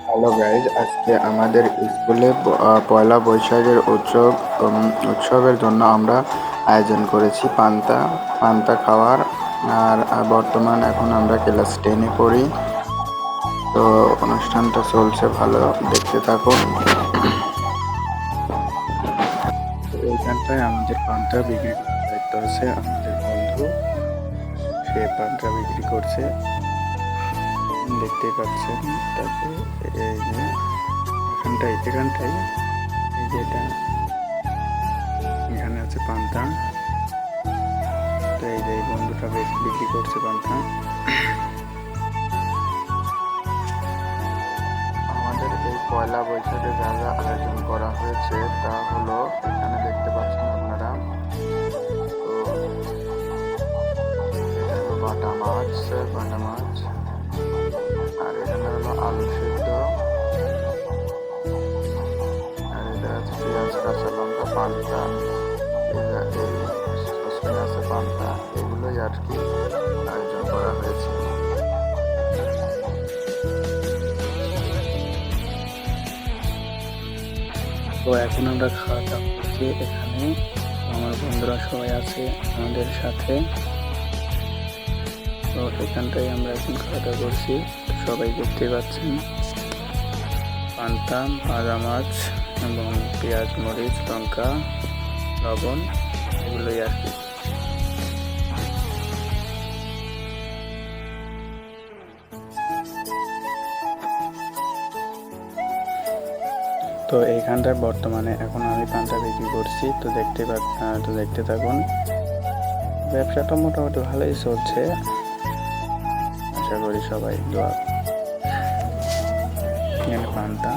Hello guys, আজকে আমাদের স্কুলে পয়লা বৈশাখের উৎসবের জন্য আমরা আয়োজন করেছি পান্তা পান্তা খাওয়ার। আর বর্তমান এখন আমরা ক্লাস 10-এ পড়ি। তো অনুষ্ঠানটা চলছে, ভালো দেখতে থাকুন। তো এইখানটায় আমাদের পান্তা বিক্রি করার দায়িত্ব আছে আমাদের বন্ধু, সে পান্তা বিক্রি করছে, দেখতে পাচ্ছেন। তাকে এই যে এখানটাই এই যে এখানে আছে পান্তা। তো এই যে বন্ধুটা বিক্রি করছে পান্তা। আমাদের এই পয়লা বৈশাখে যা যা আয়োজন করা হয়েছে তা হলো, এখানে দেখতে পাচ্ছেন আপনারা। তো এটা হলো বাটা মাছ, আর এখানে হলো আলু সিদ্ধ, আর এটা আছে পেঁয়াজ, কাঁচা লঙ্কা, পান্তা, সসপ্যান আছে পান্তা, এগুলোই আর কি আয়োজন করা হয়েছে। তো এখন আমরা খাওয়া দাওয়া করছি এখানে। আমার বন্ধুরা সবাই আছে আমাদের সাথে। তো এখানটাই আমরা এখন খাওয়া দাওয়া করছি। সবাই দেখতে পাচ্ছেন পান্তা, ভাজা মাছ এবং পেঁয়াজ, মরিচ, লঙ্কা, লবণ, এগুলোই আর কি। তো এইখানটায় বর্তমানে এখন আমি পান্তা বিক্রি করছি। তো দেখতে থাকুন। ব্যবসাটা মোটামুটি ভালোই চলছে, আশা করি সবাই দোয়া। এখানে পান্তা।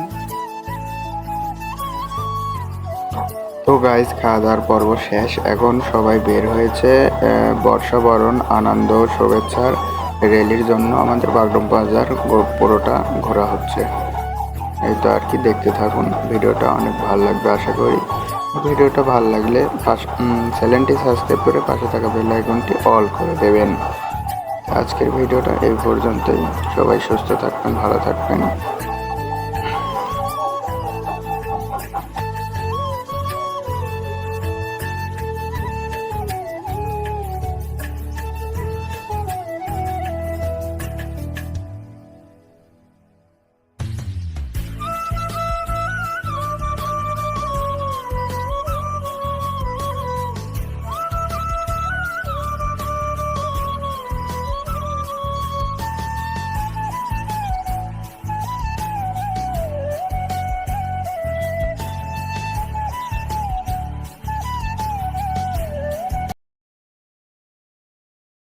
তো গাইজ, খাওয়া দাওয়ার পর্ব শেষ, এখন সবাই বের হয়েছে বর্ষবরণ আনন্দ শুভেচ্ছার র্যালির জন্য। আমাদের বাগডোম বাজার পুরোটা ঘোরা হচ্ছে। এই তো আর কি, দেখতে থাকুন। ভিডিওটা অনেক ভালো লাগবে আশা করি। ভিডিওটা ভালো লাগলে চ্যানেলটি সাবস্ক্রাইব করে পাশে থাকা বেল আইকনটি অল করে দেবেন। আজকের ভিডিওটা এই পর্যন্তই। সবাই সুস্থ থাকবেন, ভালো থাকবেন।